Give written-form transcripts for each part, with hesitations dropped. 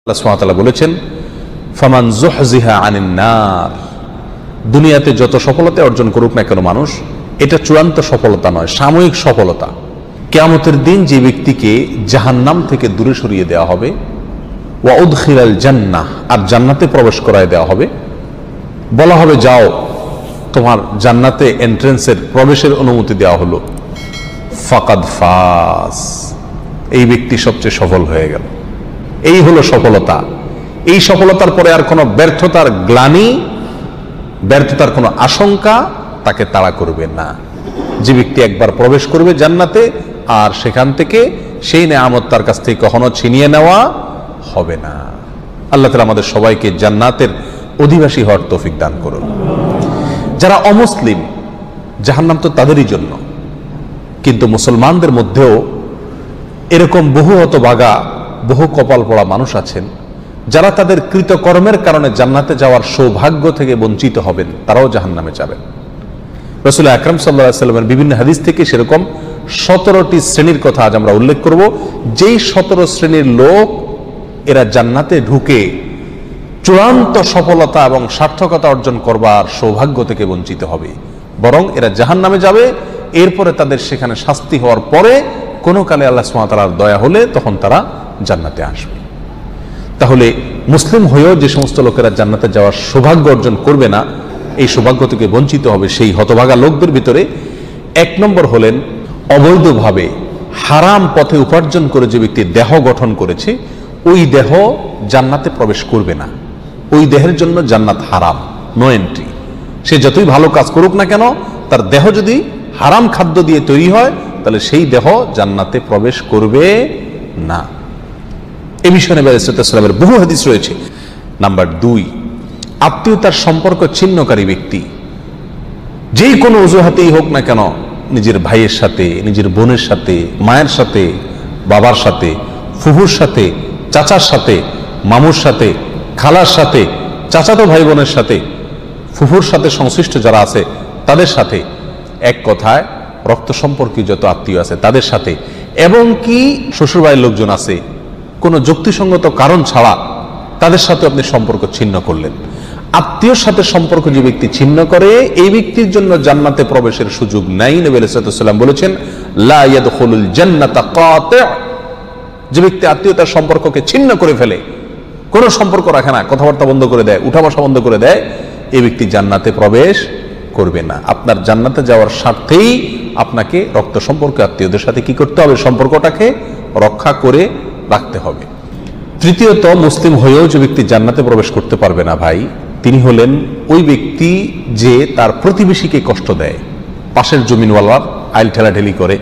আল্লাহ সুবহানাহু ওয়া তাআলা বলেছেন, ফামান যুহজিহা আনিন নার, দুনিয়াতে যত সফলতা অর্জন করুক না কেন মানুষ, এটা চূড়ান্ত সফলতা নয়, সাময়িক সফলতা। কিয়ামতের দিন যে ব্যক্তিকে জাহান্নাম থেকে দূরে সরিয়ে দেওয়া হবে, ওয়া উদখিলাল জান্নাহ, আর জান্নাতে প্রবেশ করায় দেওয়া হবে, বলা হবে যাও তোমার জান্নাতে এন্ট্রেন্সের প্রবেশের অনুমতি দেওয়া হলো, ফাকাদ ফাজ, এই ব্যক্তি সবচেয়ে সফল হয়ে গেল। এই হলো সফলতা। এই সফলতার পরে আর কোনো ব্যর্থতার গ্লানি, ব্যর্থতার কোনো আশঙ্কা তাকে তাড়া করবে না। যে ব্যক্তি একবার প্রবেশ করবে জান্নাতে, আর সেখান থেকে সেই নেয়ামত তার কাছ থেকে কখনো ছিনিয়ে নেওয়া হবে না। আল্লাহ তাআলা আমাদের সবাইকে জান্নাতের অধিবাসী হওয়ার তৌফিক দান করুন। যারা অমুসলিম, জাহান্নাম তো তাদেরই জন্য, কিন্তু মুসলমানদের মধ্যেও এরকম বহু হতভাগা, বহু কপাল পড়া মানুষ আছেন যারা তাদের কৃতকর্মের কারণে জান্নাতে যাওয়ার সৌভাগ্য থেকে বঞ্চিত হবেন, তারাও জাহান্নামে যাবেন। রাসূল আকরাম সাল্লাল্লাহু আলাইহি ওয়াসাল্লামের বিভিন্ন হাদিস থেকে সেরকম 17টি শ্রেণীর কথা আজ আমরা উল্লেখ করব। যেই 17 শ্রেণীর লোক এরা জান্নাতে ঢুকে চূড়ান্ত সফলতা এবং সার্থকতা অর্জন করবার সৌভাগ্য থেকে বঞ্চিত হবে, বরং এরা জাহান্নামে যাবে। এরপরে তাদের সেখানে শাস্তি হওয়ার পরে কোনো কালে আল্লাহ সুবহানাহু ওয়া তাআলার দয়া হলে তখন তারা জান্নাতে আসবে। তাহলে মুসলিম হয়েও যে সমস্ত লোকেরা জান্নাতে যাওয়ার সৌভাগ্য অর্জন করবে না, এই সৌভাগ্য থেকে বঞ্চিত হবে, সেই হতভাগা লোকদের ভিতরে 1 নম্বর হলেন অবৈধভাবে হারাম পথে উপার্জন করে যে ব্যক্তি দেহ গঠন করেছে, ওই দেহ জান্নাতে প্রবেশ করবে না। ওই দেহের জন্য জান্নাত হারাম, নো এন্ট্রি। সে যতই ভালো কাজ করুক না কেন, তার দেহ যদি হারাম খাদ্য দিয়ে তৈরি হয়, তাহলে সেই দেহ জান্নাতে প্রবেশ করবে না। এ বিষয়ে নবী আলাইহিস সালামের বহু হাদিস রয়েছে। নাম্বার 2, আত্মীয়তার সম্পর্ক ছিন্নকারী ব্যক্তি, যেই কোনো অজুহাতেই হোক না কেন, নিজের ভাইয়ের সাথে, নিজের বোনের সাথে, মায়ের সাথে, বাবার সাথে, ফুফুর সাথে, চাচার সাথে, মামুর সাথে, খালার সাথে, চাচাতো ভাই বোনের সাথে, ফুফুর সাথে সংশ্লিষ্ট যারা আছে তাদের সাথে, এক কথায় রক্ত সম্পর্কীয় যত আত্মীয় আছে তাদের সাথে, এবং কি শ্বশুরবাড়ির লোকজন আছে, কোনো যুক্তিসঙ্গত কারণ ছাড়া তাদের সাথে আপনি সম্পর্ক ছিন্ন করলেন। আত্মীয়র সাথে সম্পর্ক যে ব্যক্তি ছিন্ন করে, এই ব্যক্তির জন্য জান্নাতে প্রবেশের সুযোগ নাই। নবী আলাইহিস সালাম বলেছেন, লা ইয়াদখুলুল জান্নাতা কাতি', যে ব্যক্তি আত্মীয়তার সম্পর্ককে ছিন্ন করে ফেলে, কোনো সম্পর্ক রাখে না, কথাবার্তা বন্ধ করে দেয়, উঠা বসা বন্ধ করে দেয়, এই ব্যক্তি জান্নাতে প্রবেশ করবে না। আপনার জান্নাতে যাওয়ার স্বার্থেই আপনাকে রক্ত সম্পর্ক আত্মীয়দের সাথে কি করতে হবে? সম্পর্কটাকে রক্ষা করে রাখতে হবে। তৃতীয়ত, মুসলিম হয়েও যে ব্যক্তি জান্নাতে প্রবেশ করতে পারবে না ভাই, তিনি হলেন ওই ব্যক্তি যে তার প্রতিবেশীকে কষ্ট দেয়। পাশের জমিনওয়ালার আইল ঠেলাঠেলি করে,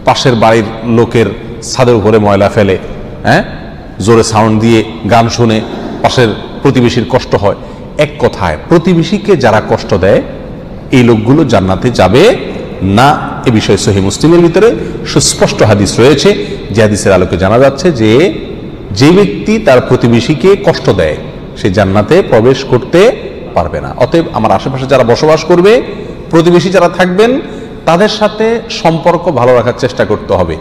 পাশের বাড়ির লোকের ছাদের উপরে ময়লা ফেলে, জোরে সাউন্ড দিয়ে গান শুনে পাশের প্রতিবেশীর কষ্ট হয়। এক কথায় প্রতিবেশীকে যারা কষ্ট দেয়, এই লোকগুলো জান্নাতে যাবে না। এ বিষয়ে সহিহ মুসলিমের ভিতরে সুস্পষ্ট হাদিস রয়েছে, যে হাদিসের আলোকে জানা যাচ্ছে যে যে ব্যক্তি তার প্রতিবেশীকে কষ্ট দেয়, সে জান্নাতে প্রবেশ করতে পারবে না। অতএব আমার আশেপাশে যারা বসবাস করবে, প্রতিবেশী যারা থাকবেন, তাদের সাথে সম্পর্ক ভালো রাখার চেষ্টা করতে হবে।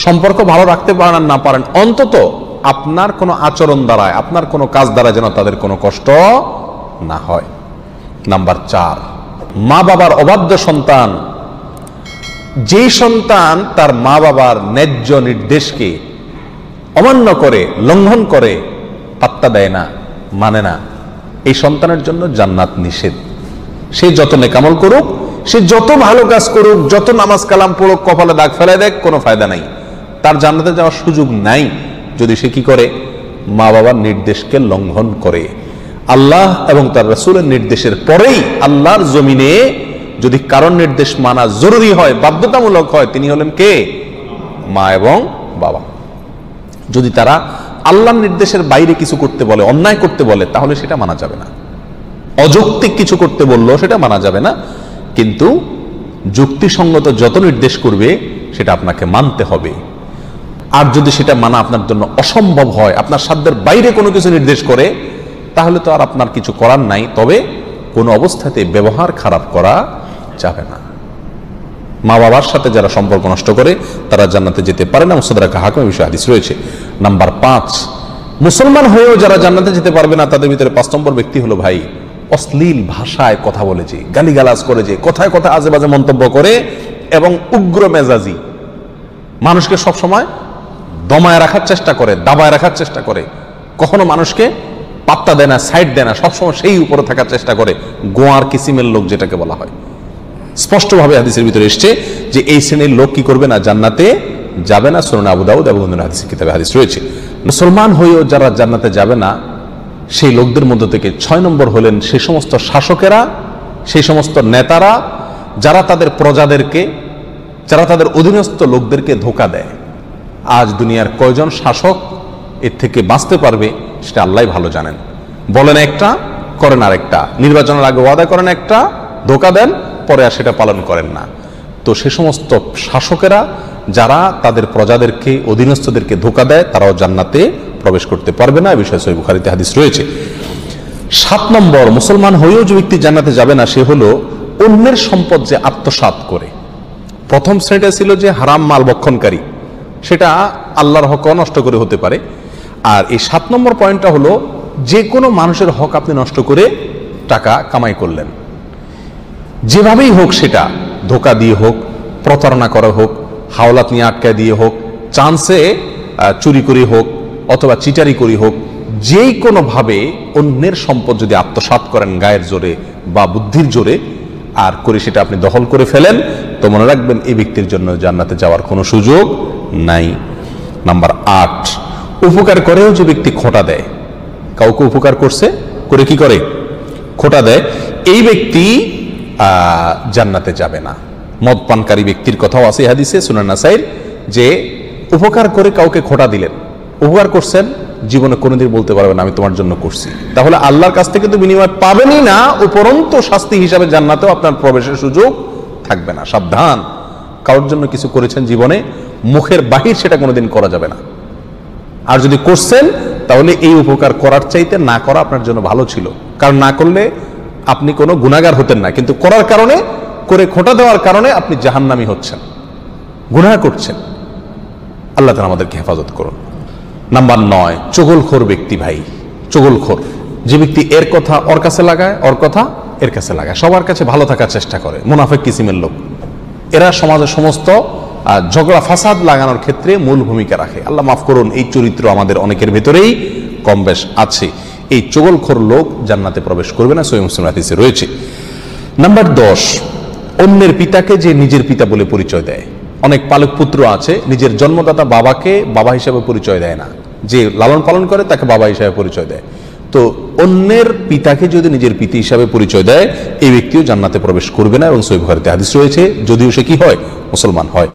সম্পর্ক ভালো রাখতে পারেন আর না পারেন, অন্তত আপনার কোনো আচরণ দ্বারায়, আপনার কোনো কাজ দ্বারা যেন তাদের কোনো কষ্ট না হয়। নাম্বার 4, মা বাবার অবাধ্য সন্তান, যেই সন্তান তার মা বাবার ন্যায্য নির্দেশকে অমান্য করে, লঙ্ঘন করে, পাত্তা দেয় না, মানে না, এই সন্তানের জন্য জান্নাত নিষেধ। সে যত নেকামল করুক, সে যত ভালো কাজ করুক, যত নামাজ কালাম পড়ুক, কপালে দাগ ফেলায় দেখ, কোনো ফায়দা নাই, তার জান্নাতে যাওয়ার সুযোগ নাই যদি সে কি করে? মা বাবার নির্দেশকে লঙ্ঘন করে। আল্লাহ এবং তার রাসূলের নির্দেশের পরেই আল্লাহর জমিনে যদি কারণ নির্দেশ মানা জরুরি হয়, বাধ্যতামূলক হয়, তিনি হলেন কে? মা এবং বাবা। যদি তারা আল্লাহর নির্দেশের বাইরে কিছু করতে বলে, অন্যায় করতে বলে, তাহলে সেটা মানা যাবে না। অযৌক্তিক কিছু করতে বললো সেটা মানা যাবে না, কিন্তু যুক্তিসঙ্গত যত নির্দেশ করবে সেটা আপনাকে মানতে হবে। আর যদি সেটা মানা আপনার জন্য অসম্ভব হয়, আপনার সাধ্যের বাইরে কোনো কিছু নির্দেশ করে, তাহলে তো আর আপনার কিছু করার নাই। তবে কোনো অবস্থাতে ব্যবহার খারাপ করা যাবে না। মা বাবার সাথে যারা সম্পর্ক নষ্ট করে, তারা জান্নাতে যেতে পারে না। মুসনাদ হাকিমের বিষয়ে হাদিস রয়েছে। নাম্বার 5, মুসলমান হয়েও যারা জান্নাতে যেতে পারবে না তাদের ভিতরে 5 নম্বর ব্যক্তি হলো ভাই অশ্লীল ভাষায় কথা বলেছে, গালিগালাজ করেছে, কথায় কথায় আজে বাজে মন্তব্য করে এবং উগ্র মেজাজি, মানুষকে সবসময় দমায় রাখার চেষ্টা করে, দাবায় রাখার চেষ্টা করে, কখনো মানুষকে পাত্তা দেয় না, সাইড দেয় না, সবসময় সেই উপরে থাকার চেষ্টা করে, গোয়ার কিসিমের লোক যেটাকে বলা হয়। স্পষ্টভাবে হাদিসের ভিতরে এসছে যে এই শ্রেণীর লোক কি করবে না, জান্নাতে যাবে না। সুনান আবু দাউদ এবং অন্যান্য হাদিসের কিতাবে হাদিস রয়েছে। মুসলমান হয়েও যারা জান্নাতে যাবে না সেই লোকদের মধ্যে থেকে 6 নম্বর হলেন সেই সমস্ত শাসকেরা, সেই সমস্ত নেতারা যারা তাদের প্রজাদেরকে, যারা তাদের অধীনস্থ লোকদেরকে ধোঁকা দেয়। আজ দুনিয়ার কয়জন শাসক এর থেকে বাঁচতে পারবে সেটা আল্লাহই ভালো জানেন। বলেন একটা, করেন আরেকটা, নির্বাচনের আগে ওয়াদা করেন একটা, ধোঁকা দেন, পরে আর সেটা পালন করেন না। তো সে সমস্ত শাসকেরা যারা তাদের প্রজাদেরকে, অধীনস্থদেরকে ধোঁকা দেয় তারাও জান্নাতে প্রবেশ করতে পারবে না। এই বিষয়ে সহিহ বুখারীতে হাদিস রয়েছে। 7 নম্বর, মুসলমান হয়েও যে ব্যক্তি জান্নাতে যাবে না সে হলো অন্যের সম্পদ যে আত্মসাৎ করে। প্রথম শ্রেণীটা ছিল যে হারাম মাল ভক্ষণকারী, সেটা আল্লাহর হক নষ্ট করে হতে পারে। আর এই 7 নম্বর পয়েন্টটা হলো যে কোনো মানুষের হক আপনি নষ্ট করে টাকা কামাই করলেন, যেভাবেই হোক, সেটা ধোঁকা দিয়ে হোক, প্রতারণা করা হোক, হাওলাত নিয়ে আটকায় দিয়ে হোক, চান্সে চুরি করে হোক, অথবা চিটারি করে হোক, যেই কোনোভাবে অন্যের সম্পদ যদি আত্মসাৎ করেন গায়ের জোরে বা বুদ্ধির জোরে, আর করে সেটা আপনি দখল করে ফেলেন, তো মনে রাখবেন এই ব্যক্তির জন্য জান্নাতে যাওয়ার কোনো সুযোগ নাই। নাম্বার 8, উপকার করেও যে ব্যক্তি খোঁটা দেয়, কাউকে উপকার করছে, করে কি করে, খোঁটা দেয়, এই ব্যক্তি জান্নাতে যাবে না। মদ পানকারী ব্যক্তির কথাও আছে হাদিসে সুনান নাসাইর, যে উপকার করে কাউকে খোঁটা দিলেন, উপকার করছেন, জীবনে কোনোদিন বলতে পারবে না আমি তোমার জন্য করছি, তাহলে আল্লাহর কাছ থেকে তো বিনিময় পাবেনই না, উপরন্ত শাস্তি হিসাবে জান্নাতেও আপনার প্রবেশের সুযোগ থাকবে না। সাবধান, কারোর জন্য কিছু করেছেন জীবনে, মুখের বাহির সেটা কোনোদিন করা যাবে না। আর যদি করছেন তাহলে এই উপকার করার চাইতে না করা আপনার জন্য ভালো ছিল, কারণ না করলে আপনি কোনো গুনাহগার হতেন না, কিন্তু করার কারণে, করে খোঁটা দেওয়ার কারণে আপনি জাহান্নামী হচ্ছেন, গুনাহ করছেন। আল্লাহ তাআলা আমাদেরকে হেফাজত করুন। নাম্বার 9, চগলখোর ব্যক্তি ভাই, চগলখোর যে ব্যক্তি এর কথা ওর কাছে লাগায়, ওর কথা এর কাছে লাগায়, সবার কাছে ভালো থাকার চেষ্টা করে, মুনাফিক কিসিমের লোক। এরা সমাজের সমস্ত ঝগড়া ফাসাদ লাগানোর ক্ষেত্রে মূল ভূমিকা রাখে। আল্লাহ মাফ করুন, এই চরিত্র আমাদের অনেকের ভেতরেই কম বেশ আছে। এই চগলখোর লোক জান্নাতে প্রবেশ করবে না, সহিহ মুসলিম হাদিসে রয়েছে। নাম্বার 10, অন্যের পিতাকে যে নিজের পিতা বলে পরিচয় দেয়। অনেক পালক পুত্র আছে নিজের জন্মদাতা বাবাকে বাবা হিসাবে পরিচয় দেয় না, যে লালন পালন করে তাকে বাবা হিসাবে পরিচয় দেয়। তো অন্যের পিতাকে যদি নিজের পিতা হিসাবে পরিচয় দেয় এই ব্যক্তিও জান্নাতে প্রবেশ করবে না, এবং সহিহ বুখারীতে হাদিস রয়েছে, যদিও সে কি হয়, মুসলমান হয়।